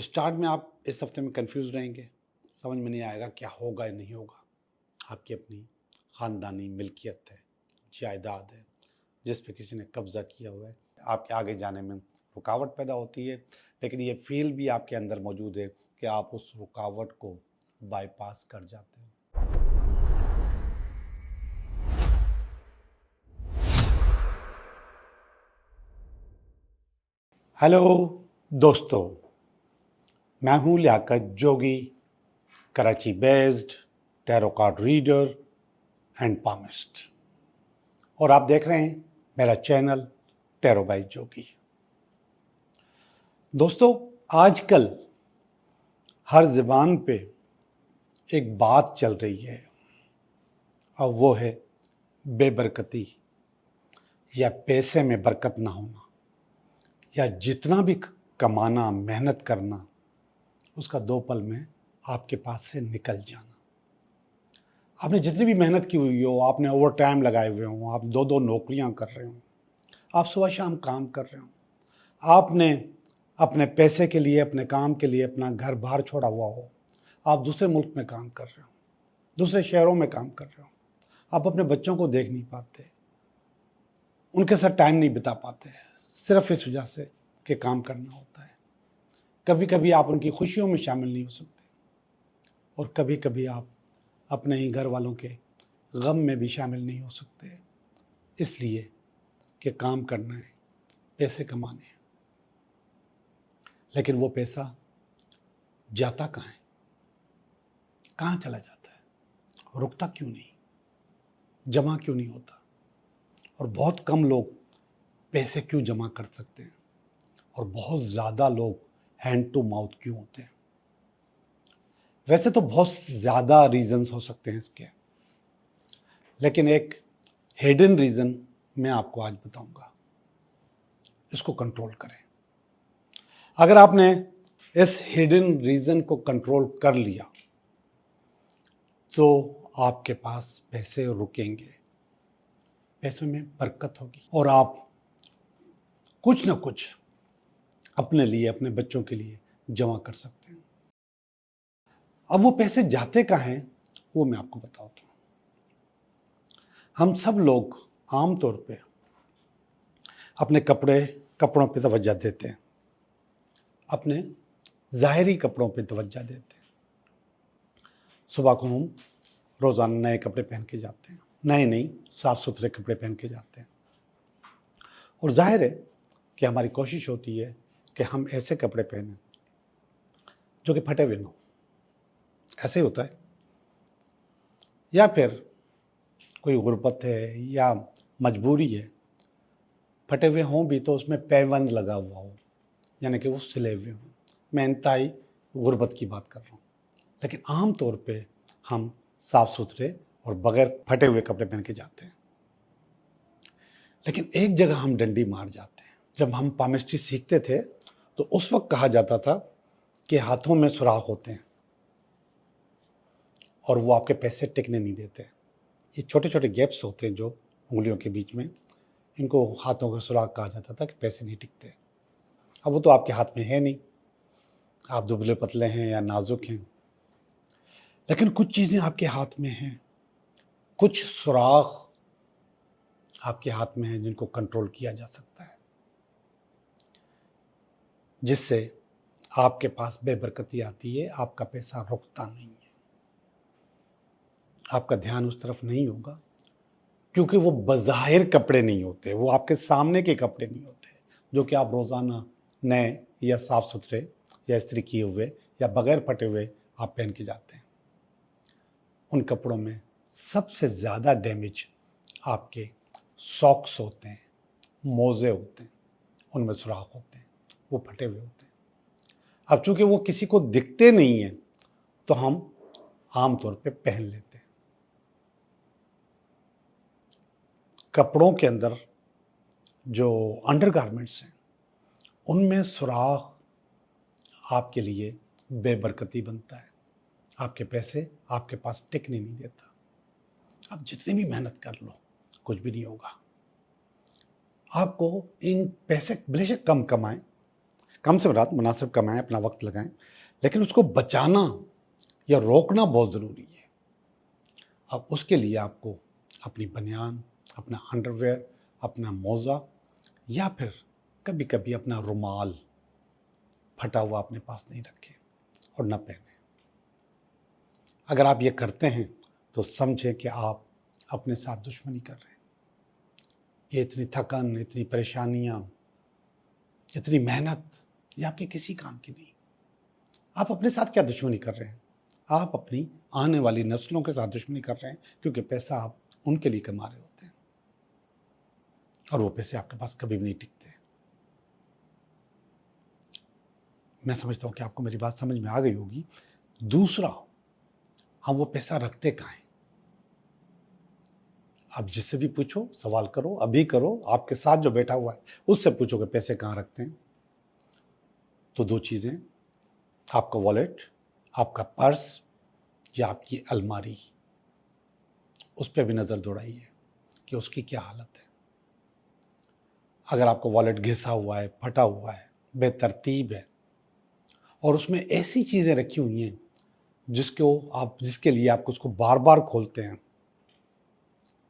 Start में आप इस हफ्ते में कंफ्यूज रहेंगे, समझ में नहीं आएगा क्या होगा या नहीं होगा। आपकी अपनी ख़ानदानी मिल्कियत है, जायदाद है, जिस पे किसी ने कब्जा किया हुआ है। आपके आगे जाने में रुकावट पैदा होती है, लेकिन ये फील भी आपके अंदर मौजूद है कि आप उस रुकावट को बाईपास कर जाते हैं। हेलो दोस्तों, मैं हूँ Liaquat Jogi, Karachi based tarot card reader and palmist, और आप देख रहे हैं मेरा चैनल टैरो बाय जोगी। दोस्तों, आजकल हर ज़बान पे एक बात चल रही है और वो है बेबरकती या पैसे में बरकत ना होना, या जितना भी कमाना, मेहनत करना, उसका 2 पल में आपके पास से निकल जाना। आपने जितनी भी मेहनत की हुई हो, आपने ओवर टाइम लगाए हुए हों, आप 2-2 नौकरियां कर रहे हों, आप सुबह शाम काम कर रहे हों, आपने अपने पैसे के लिए, अपने काम के लिए अपना घर बाहर छोड़ा हुआ हो, आप दूसरे मुल्क में काम कर रहे हो, दूसरे शहरों में काम कर रहे हो, आप अपने बच्चों को देख नहीं पाते, उनके साथ टाइम नहीं बिता पाते, सिर्फ इस वजह से कि काम करना होता है। कभी कभी आप उनकी खुशियों में शामिल नहीं हो सकते, और कभी कभी आप अपने ही घर वालों के गम में भी शामिल नहीं हो सकते, इसलिए कि काम करना है, पैसे कमाने हैं। लेकिन वो पैसा जाता कहाँ है, कहाँ चला जाता है, रुकता क्यों नहीं, जमा क्यों नहीं होता, और बहुत कम लोग पैसे क्यों जमा कर सकते हैं, और बहुत ज़्यादा लोग हैंड टू माउथ क्यों होते हैं। वैसे तो बहुत ज़्यादा रीज़न्स हो सकते हैं इसके, लेकिन एक हिडन रीज़न मैं आपको आज बताऊंगा। इसको कंट्रोल करें। अगर आपने इस हिडन रीज़न को कंट्रोल कर लिया तो आपके पास पैसे रुकेंगे, पैसों में बरकत होगी, और आप कुछ ना कुछ अपने लिए, अपने बच्चों के लिए जमा कर सकते हैं। अब वो पैसे जाते कहाँ हैं वो मैं आपको बताता हूँ। हम सब लोग आम तौर पे अपने कपड़ों पे तवज्जो देते हैं, अपने ज़ाहिरी कपड़ों पे तवज्जो देते हैं। सुबह को हम रोज़ाना नए कपड़े पहन के जाते हैं, नए नहीं, साफ़ सुथरे कपड़े पहन के जाते हैं, और जाहिर है कि हमारी कोशिश होती है कि हम ऐसे कपड़े पहने जो कि फटे हुए न हो। ऐसे ही होता है। या फिर कोई गुर्बत है या मजबूरी है, फटे हुए हों भी तो उसमें पैबंद लगा हुआ हो, यानी कि वो सिले हुए हों। मैं इंतहाई गुर्बत की बात कर रहा हूँ, लेकिन आम तौर पे हम साफ़ सुथरे और बगैर फटे हुए कपड़े पहन के जाते हैं। लेकिन एक जगह हम डंडी मार जाते हैं। जब हम पामिस्ट्री सीखते थे तो उस वक्त कहा जाता था कि हाथों में सुराख होते हैं और वो आपके पैसे टिकने नहीं देते। ये छोटे छोटे गैप्स होते हैं जो उंगलियों के बीच में, इनको हाथों का सुराख कहा जाता था कि पैसे नहीं टिकते। अब वो तो आपके हाथ में है नहीं, आप दुबले पतले हैं या नाजुक हैं, लेकिन कुछ चीज़ें आपके हाथ में हैं, कुछ सुराख आपके हाथ में हैं जिनको कंट्रोल किया जा सकता है, जिससे आपके पास बेबरकती आती है, आपका पैसा रुकता नहीं है, आपका ध्यान उस तरफ नहीं होगा, क्योंकि वो बज़ाहिर कपड़े नहीं होते, वो आपके सामने के कपड़े नहीं होते जो कि आप रोज़ाना नए या साफ़ सुथरे या इस्त्री किए हुए या बगैर फटे हुए आप पहन के जाते हैं। उन कपड़ों में सबसे ज़्यादा डैमेज आपके सॉक्स होते हैं, मोज़े होते हैं, उनमें सुराख होते हैं, वो फटे हुए होते हैं। अब चूंकि वो किसी को दिखते नहीं हैं तो हम आम तौर पे पहन लेते हैं। कपड़ों के अंदर जो अंडरगारमेंट्स हैं उनमें सुराख आपके लिए बेबरकती बनता है, आपके पैसे आपके पास टिकने नहीं देता। आप जितनी भी मेहनत कर लो कुछ भी नहीं होगा। आपको इन पैसे बेशक कम कमाएं, कम से रात मुनासिब कमाएं, अपना वक्त लगाएं, लेकिन उसको बचाना या रोकना बहुत ज़रूरी है। अब उसके लिए आपको अपनी बनियान, अपना अंडरवेयर, अपना मोज़ा या फिर कभी कभी अपना रुमाल फटा हुआ अपने पास नहीं रखें और न पहने। अगर आप ये करते हैं तो समझें कि आप अपने साथ दुश्मनी कर रहे हैं। ये इतनी थकन, इतनी परेशानियां, इतनी मेहनत, ये आपके किसी काम की नहीं। आप अपने साथ क्या दुश्मनी कर रहे हैं? आप अपनी आने वाली नस्लों के साथ दुश्मनी कर रहे हैं, क्योंकि पैसा आप उनके लिए कमा रहे होते हैं और वो पैसे आपके पास कभी भी नहीं टिकते। मैं समझता हूं कि आपको मेरी बात समझ में आ गई होगी। दूसरा, हम वो पैसा रखते कहाँ हैं? आप जिससे भी पूछो, सवाल करो, अभी करो, आपके साथ जो बैठा हुआ है उससे पूछो कि पैसे कहाँ रखते हैं। तो दो चीज़ें, आपका वॉलेट, आपका पर्स या आपकी अलमारी, उस पर भी नज़र दौड़ाइए कि उसकी क्या हालत है। अगर आपका वॉलेट घिसा हुआ है, फटा हुआ है, बेतरतीब है और उसमें ऐसी चीज़ें रखी हुई हैं जिसके लिए आप उसको बार बार खोलते हैं।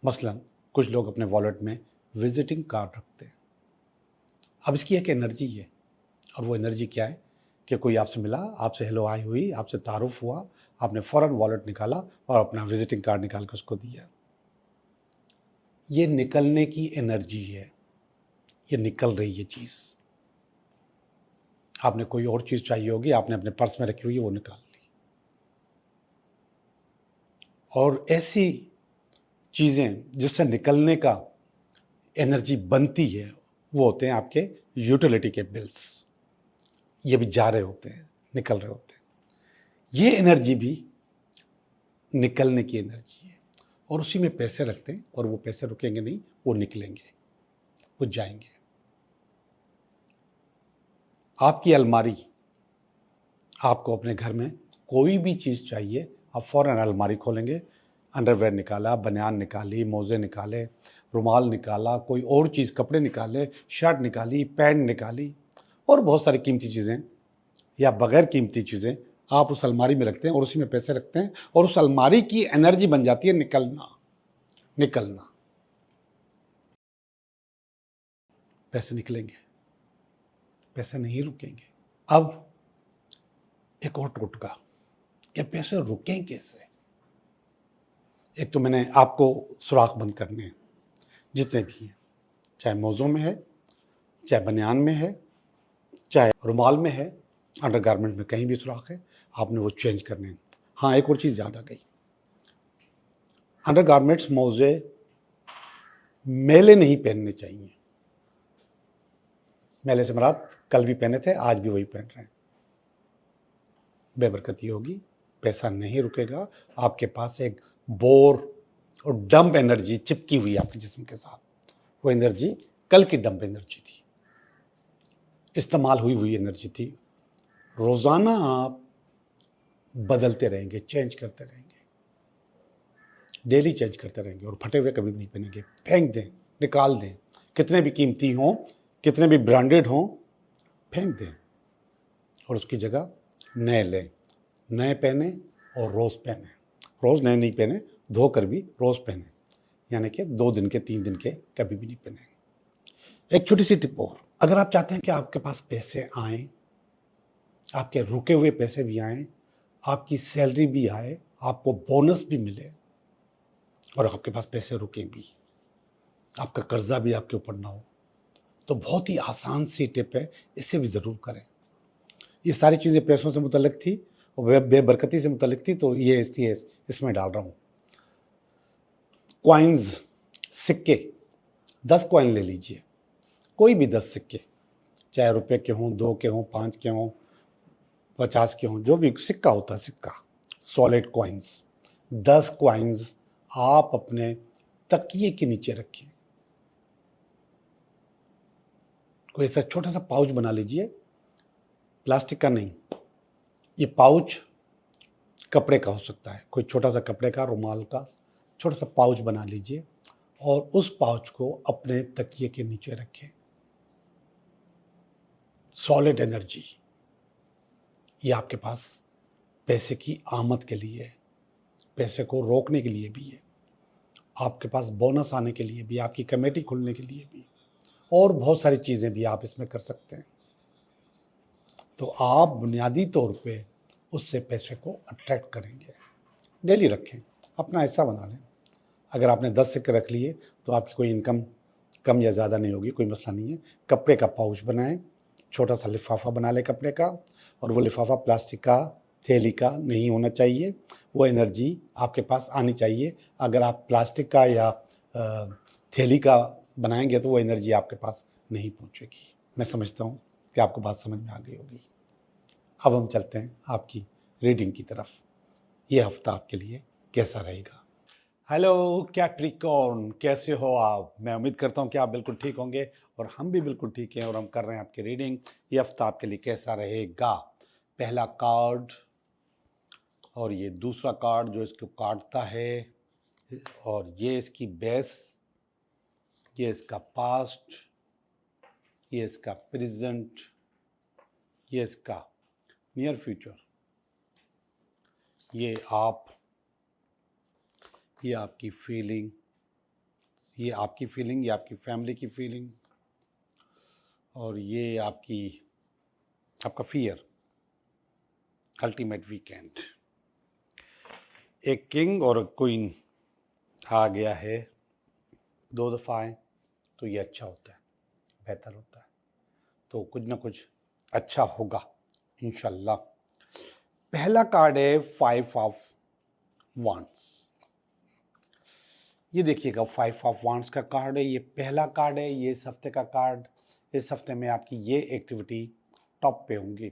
मसलन कुछ लोग अपने वॉलेट में विजिटिंग कार्ड रखते हैं। अब इसकी एक एनर्जी है, और वो एनर्जी क्या है कि कोई आपसे मिला, आपसे हेलो हाय हुई, आपसे तारुफ हुआ, आपने फ़ौरन वॉलेट निकाला और अपना विजिटिंग कार्ड निकाल कर उसको दिया। ये निकलने की एनर्जी है, ये निकल रही है चीज़। आपने कोई और चीज़ चाहिए होगी, आपने अपने पर्स में रखी हुई है, वो निकाल ली। और ऐसी चीज़ें जिससे निकलने का एनर्जी बनती है, वो होते हैं आपके यूटिलिटी के बिल्स। ये भी जा रहे होते हैं, निकल रहे होते हैं। ये एनर्जी भी निकलने की एनर्जी है, और उसी में पैसे रखते हैं, और वो पैसे रुकेंगे नहीं, वो निकलेंगे, वो जाएंगे। आपकी अलमारी, आपको अपने घर में कोई भी चीज़ चाहिए, आप फ़ौरन अलमारी खोलेंगे, अंडरवेयर निकाला, बनियान निकाली, मोज़े निकाले, रुमाल निकाला, कोई और चीज़, कपड़े निकाले, शर्ट निकाली, पैंट निकाली, और बहुत सारी कीमती चीज़ें या बगैर कीमती चीज़ें आप उस अलमारी में रखते हैं और उसी में पैसे रखते हैं, और उस अलमारी की एनर्जी बन जाती है निकलना। निकलना, पैसे निकलेंगे, पैसे नहीं रुकेंगे। अब एक और टोटका कि पैसे रुकें कैसे। एक तो मैंने आपको सुराख बंद करने हैं, जितने भी हैं, चाहे मौज़ों में है, चाहे बनियान में है, चाहे रुमाल में है, अंडरगारमेंट में कहीं भी सुराख है, आपने वो चेंज करने हैं। हाँ, एक और चीज़ याद आ गई, अंडरगारमेंट्स, मोज़े मेले नहीं पहनने चाहिए। मेले से मुराद कल भी पहने थे, आज भी वही पहन रहे हैं। बेबरकती होगी, पैसा नहीं रुकेगा, आपके पास एक बोर और डंप एनर्जी चिपकी हुई है आपके जिस्म के साथ। वो एनर्जी कल की डंप एनर्जी थी, इस्तेमाल हुई हुई एनर्जी थी। रोज़ाना आप बदलते रहेंगे, चेंज करते रहेंगे, डेली चेंज करते रहेंगे, और फटे हुए कभी भी नहीं पहनेंगे। फेंक दें, निकाल दें, कितने भी कीमती हों, कितने भी ब्रांडेड हों, फेंक दें, और उसकी जगह नए लें। नए पहने और रोज़ पहने, रोज़ नए नहीं पहने, धोकर भी रोज़ पहने, यानी कि 2 दिन के, 3 दिन के कभी भी नहीं पहने। एक छोटी सी टिप और, अगर आप चाहते हैं कि आपके पास पैसे आएँ, आपके रुके हुए पैसे भी आएँ, आपकी सैलरी भी आए, आपको बोनस भी मिले, और आपके पास पैसे रुके भी, आपका कर्जा भी आपके ऊपर ना हो, तो बहुत ही आसान सी टिप है, इससे भी ज़रूर करें। ये सारी चीज़ें पैसों से मुतल्लिक थी और बेबरकती से मुतल्लिक थी, तो ये इसलिए इसमें डाल रहा हूँ। कॉइन्स, सिक्के, 10 कॉइन ले लीजिए, कोई भी 10 सिक्के, चाहे रुपए के हों, 2 के हों, 5 के हों, 50 के हों, जो भी सिक्का होता है, सिक्का, सॉलिड कॉइन्स, 10 कॉइन्स आप अपने तकिए के नीचे रखें। कोई ऐसा छोटा सा पाउच बना लीजिए, प्लास्टिक का नहीं, ये पाउच कपड़े का हो सकता है, कोई छोटा सा कपड़े का, रुमाल का छोटा सा पाउच बना लीजिए, और उस पाउच को अपने तकिए के नीचे रखें। सॉलिड एनर्जी, ये आपके पास पैसे की आमद के लिए है, पैसे को रोकने के लिए भी है, आपके पास बोनस आने के लिए भी, आपकी कमेटी खुलने के लिए भी, और बहुत सारी चीज़ें भी आप इसमें कर सकते हैं। तो आप बुनियादी तौर पे उससे पैसे को अट्रैक्ट करेंगे। डेली रखें, अपना हिस्सा बना लें। अगर आपने 10 सिक्के रख लिए तो आपकी कोई इनकम कम या ज़्यादा नहीं होगी, कोई मसला नहीं है। कपड़े का पाउच बनाएं, छोटा सा लिफाफा बना लें कपड़े का, और वो लिफाफा प्लास्टिक का, थैली का नहीं होना चाहिए। वो एनर्जी आपके पास आनी चाहिए। अगर आप प्लास्टिक का या थैली का बनाएंगे तो वो एनर्जी आपके पास नहीं पहुंचेगी। मैं समझता हूँ कि आपको बात समझ में आ गई होगी। अब हम चलते हैं आपकी रीडिंग की तरफ। ये हफ्ता आपके लिए कैसा रहेगा? हेलो कैप्रिकॉर्न, कैसे हो आप? मैं उम्मीद करता हूँ कि आप बिल्कुल ठीक होंगे, और हम भी बिल्कुल ठीक हैं, और हम कर रहे हैं आपकी रीडिंग। ये हफ्ता आपके लिए कैसा रहेगा? पहला कार्ड और ये दूसरा कार्ड जो इसको काटता है, और ये इसकी बेस, ये इसका पास्ट, ये इसका प्रेजेंट, ये इसका नियर फ्यूचर, ये आप, ये आपकी फीलिंग, ये आपकी फीलिंग, ये आपकी फैमिली की फीलिंग, और ये आपका फियर, अल्टीमेट वीकेंड। एक किंग और क्वीन आ गया है, 2 दफ़ा आए तो ये अच्छा होता है, बेहतर होता है। तो कुछ ना कुछ अच्छा होगा इंशाल्लाह। पहला कार्ड है 5 ऑफ वांड्स। ये देखिएगा 5 ऑफ वांड्स का कार्ड है, ये पहला कार्ड है, ये इस हफ्ते का कार्ड। इस हफ्ते में आपकी ये एक्टिविटी टॉप पे होंगी।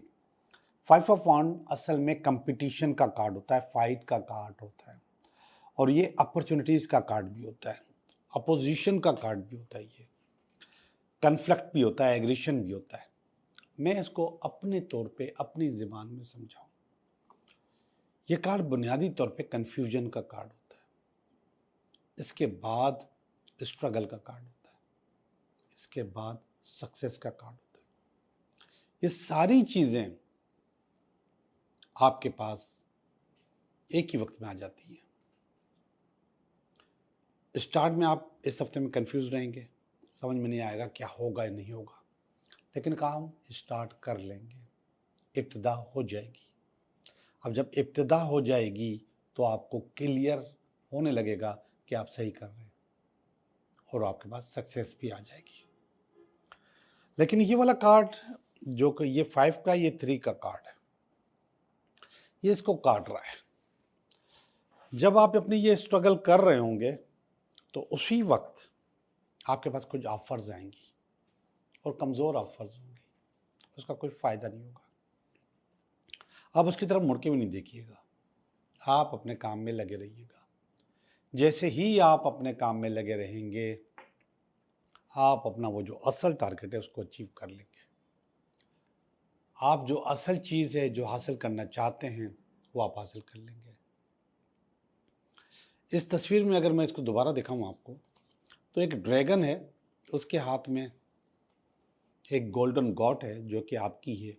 5 ऑफ वांड असल में कंपटीशन का कार्ड होता है, फाइट का कार्ड होता है, और ये अपॉर्चुनिटीज का कार्ड भी होता है, अपोजिशन का कार्ड भी होता है, ये कन्फ्लिक्ट भी होता है, एग्रेशन भी होता है। मैं इसको अपने तौर पे अपनी ज़बान में समझाऊं। ये कार्ड बुनियादी तौर पे कंफ्यूजन का कार्ड होता है, इसके बाद स्ट्रगल का कार्ड होता है, इसके बाद सक्सेस का कार्ड होता है। ये सारी चीज़ें आपके पास एक ही वक्त में आ जाती हैं। स्टार्ट में आप इस हफ्ते में कंफ्यूज रहेंगे, समझ में नहीं आएगा क्या होगा या नहीं होगा, लेकिन काम स्टार्ट कर लेंगे, इब्तिदा हो जाएगी। अब जब इब्तिदा हो जाएगी तो आपको क्लियर होने लगेगा कि आप सही कर रहे हैं, और आपके पास सक्सेस भी आ जाएगी। लेकिन ये वाला कार्ड जो कि ये 5 का, ये 3 का कार्ड है, ये इसको काट रहा है। जब आप अपनी ये स्ट्रगल कर रहे होंगे तो उसी वक्त आपके पास कुछ ऑफर्स आएंगी, और कमज़ोर ऑफर्स होंगी, उसका कोई फ़ायदा नहीं होगा। आप उसकी तरफ मुड़ के भी नहीं देखिएगा, आप अपने काम में लगे रहिएगा। जैसे ही आप अपने काम में लगे रहेंगे, आप अपना वो जो असल टारगेट है उसको अचीव कर लेंगे। आप जो असल चीज़ है, जो हासिल करना चाहते हैं, वो आप हासिल कर लेंगे। इस तस्वीर में अगर मैं इसको दोबारा दिखाऊं आपको, तो एक ड्रैगन है, उसके हाथ में एक गोल्डन गॉट है जो कि आपकी है,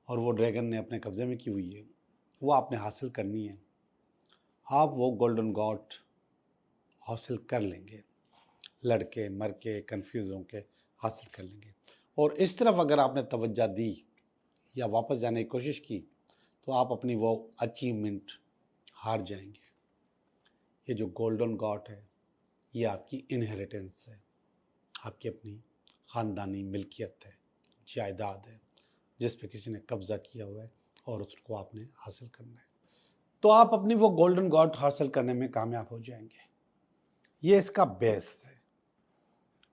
और वो ड्रैगन ने अपने कब्जे में की हुई है, वो आपने हासिल करनी है। आप वो गोल्डन गॉट हासिल कर लेंगे, लड़के मर के कंफ्यूज होके हासिल कर लेंगे। और इस तरफ अगर आपने तवज्जो दी या वापस जाने की कोशिश की तो आप अपनी वो अचीवमेंट हार जाएंगे। ये जो गोल्डन गॉट है, ये आपकी इनहेरिटेंस है, आपकी अपनी ख़ानदानी मिल्कियत है, जायदाद है, जिस पे किसी ने कब्ज़ा किया हुआ है, और उसको आपने हासिल करना है। तो आप अपनी वो गोल्डन गॉड हासिल करने में कामयाब हो जाएंगे। ये इसका बेस है,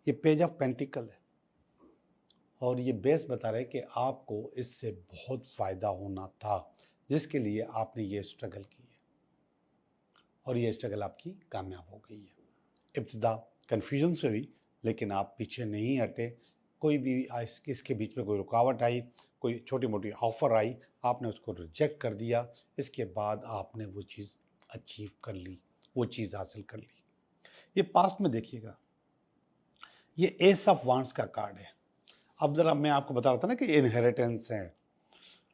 ये पेज ऑफ पेंटिकल है, और ये बेस बता रहे कि आपको इससे बहुत फ़ायदा होना था, जिसके लिए आपने ये स्ट्रगल की है, और ये स्ट्रगल आपकी कामयाब हो गई है। इब्तिदा कन्फ्यूजन से हुई, लेकिन आप पीछे नहीं हटे। कोई भी इसके बीच में कोई रुकावट आई, कोई छोटी मोटी ऑफ़र आई, आपने उसको रिजेक्ट कर दिया। इसके बाद आपने वो चीज़ अचीव कर ली, वो चीज़ हासिल कर ली। ये पास्ट में देखिएगा, ये एस ऑफ वांड्स का कार्ड है। अब ज़रा मैं आपको बता रहा था ना कि इनहेरिटेंस है।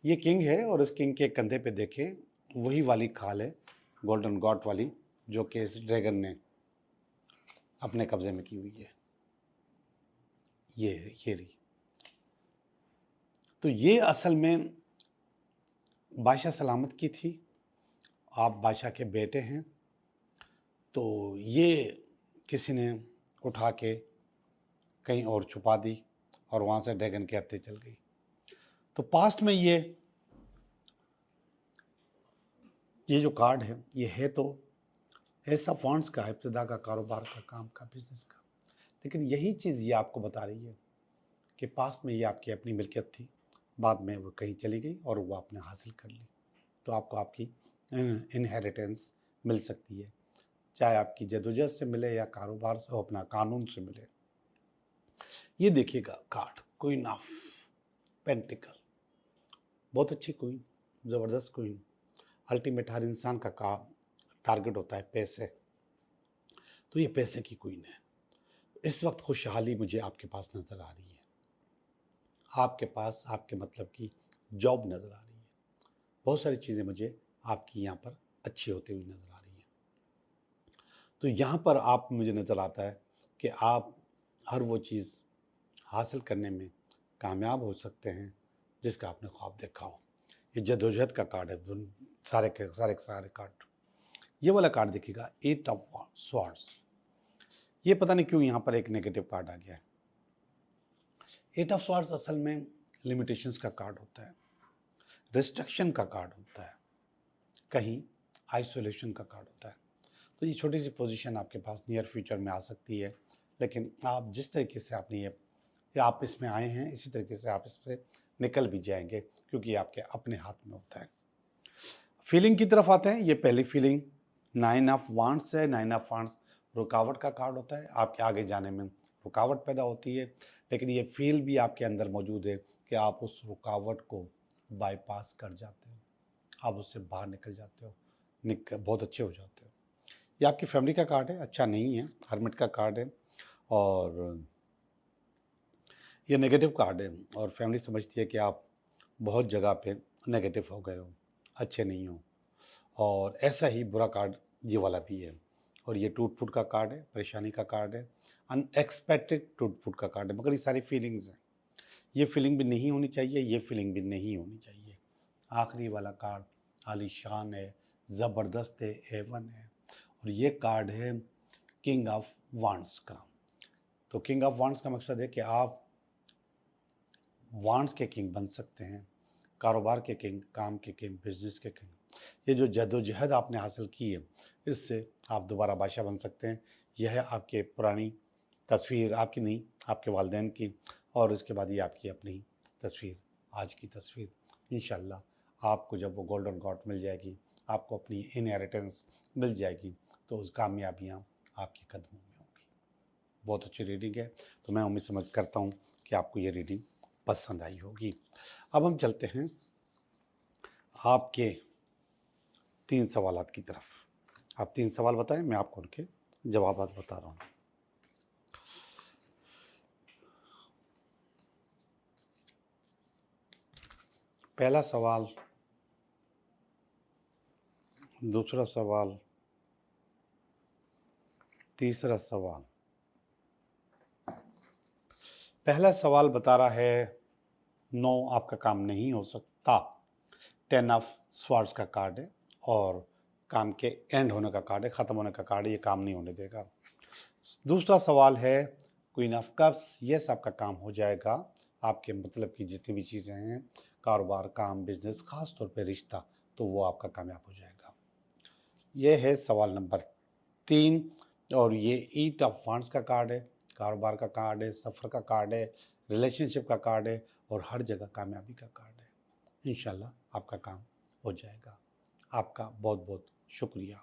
ये किंग है और इस किंग के कंधे पे देखें वही वाली खाल है, गोल्डन गॉट वाली, जो कि इस ड्रैगन ने अपने कब्जे में की हुई है। ये रही। तो ये असल में बादशाह सलामत की थी। आप बादशाह के बेटे हैं, तो ये किसी ने उठा के कहीं और छुपा दी और वहाँ से ड्रैगन के हत्या चल गई। तो पास्ट में ये जो कार्ड है ये है तो ऐसा फंड्स का, इब्तिदा का, कारोबार का, काम का, बिजनेस का, लेकिन यही चीज़ ये आपको बता रही है कि पास्ट में ये आपकी अपनी मिल्कियत थी, बाद में वो कहीं चली गई और वो आपने हासिल कर ली। तो आपको आपकी इनहेरिटेंस मिल सकती है, चाहे आपकी जदोजहद से मिले या कारोबार से, अपना कानून से मिले। ये देखिएगा कार्ड, क्वीन ऑफ पेंटिकल, बहुत अच्छी क्वीन, ज़बरदस्त क्वीन। अल्टीमेट हर इंसान का टारगेट होता है पैसे, तो ये पैसे की क्वीन है। इस वक्त खुशहाली मुझे आपके पास नज़र आ रही है, आपके पास आपके मतलब की जॉब नज़र आ रही है, बहुत सारी चीज़ें मुझे आपकी यहाँ पर अच्छी होती हुई नज़र आ रही हैं। तो यहाँ पर आप मुझे नज़र आता है कि आप हर वो चीज़ हासिल करने में कामयाब हो सकते हैं जिसका आपने ख्वाब देखा हो। ये जदोजहद का कार्ड है, सारे के सारे कार्ड। ये वाला कार्ड देखिएगा, 8 ऑफ स्वॉर्ड्स। ये पता नहीं क्यों यहाँ पर एक नेगेटिव कार्ड आ गया है। 8 ऑफ स्वॉर्ड्स असल में लिमिटेशंस का कार्ड होता है, रिस्ट्रिक्शन का कार्ड होता है, कहीं आइसोलेशन का कार्ड होता है। तो ये छोटी सी पोजीशन आपके पास नियर फ्यूचर में आ सकती है, लेकिन आप जिस तरीके से आपने ये आप इसमें आए हैं, इसी तरीके से आप इससे निकल भी जाएंगे, क्योंकि ये आपके अपने हाथ में होता है। फीलिंग की तरफ आते हैं। ये पहली फीलिंग 9 ऑफ वांड्स है। 9 ऑफ वांड्स रुकावट का कार्ड होता है, आपके आगे जाने में रुकावट पैदा होती है, लेकिन ये फील भी आपके अंदर मौजूद है कि आप उस रुकावट को बाईपास कर जाते हो, आप उससे बाहर निकल जाते हो, बहुत अच्छे हो जाते हो। ये आपकी फैमिली का कार्ड है, अच्छा नहीं है, हर्मिट का कार्ड है, और ये नेगेटिव कार्ड है, और फैमिली समझती है कि आप बहुत जगह पे नेगेटिव हो गए हो, अच्छे नहीं हो, और ऐसा ही बुरा कार्ड ये वाला भी है। और ये टूट फूट का कार्ड है, परेशानी का कार्ड है, अनएक्सपेक्टेड टूट फूट का कार्ड है। मगर ये सारी फीलिंग्स हैं, ये फीलिंग भी नहीं होनी चाहिए, ये फीलिंग भी नहीं होनी चाहिए। आखिरी वाला कार्ड आलीशान है, ज़बरदस्त है, एवन है, और ये कार्ड है किंग ऑफ वांड्स का। तो किंग ऑफ वांड्स का मकसद है कि आप वांड्स के किंग बन सकते हैं, कारोबार के किंग, काम के किंग, बिजनेस के किंग। ये जो जद्दोजहद आपने हासिल की है, इससे आप दोबारा बादशाह बन सकते हैं। यह है आपके पुरानी तस्वीर, आपकी नहीं, आपके वालिदैन की, और उसके बाद ये आपकी अपनी तस्वीर, आज की तस्वीर। इंशाल्लाह आपको जब वो गोल्डन गॉड मिल जाएगी, आपको अपनी इनहेरिटेंस मिल जाएगी, तो उस कामयाबियाँ आपके कदमों में होंगी। बहुत अच्छी रीडिंग है, तो मैं उम्मीद समझ करता हूँ कि आपको ये रीडिंग पसंद आई होगी। अब हम चलते हैं आपके 3 सवालात की तरफ। आप 3 सवाल बताएं, मैं आपको उनके जवाब बता रहा हूँ। पहला सवाल, दूसरा सवाल, तीसरा सवाल। पहला सवाल बता रहा है नो, आपका काम नहीं हो सकता। 10 ऑफ स्वॉर्ड्स का कार्ड है और काम के एंड होने का कार्ड है, ख़त्म होने का कार्ड है, ये काम नहीं होने देगा। दूसरा सवाल है क्वीन ऑफ कप्स। यस, आपका काम हो जाएगा, आपके मतलब की जितनी भी चीज़ें हैं, कारोबार, काम, बिजनेस, ख़ास तौर पे रिश्ता, तो वो आपका कामयाब हो जाएगा। ये है सवाल नंबर 3, और ये 8 ऑफ वांड्स का कार्ड है, कारोबार का कार्ड है, सफ़र का कार्ड है, रिलेशनशिप का कार्ड है, और हर जगह कामयाबी का कार्ड है। इंशाल्लाह आपका काम हो जाएगा। आपका बहुत बहुत शुक्रिया।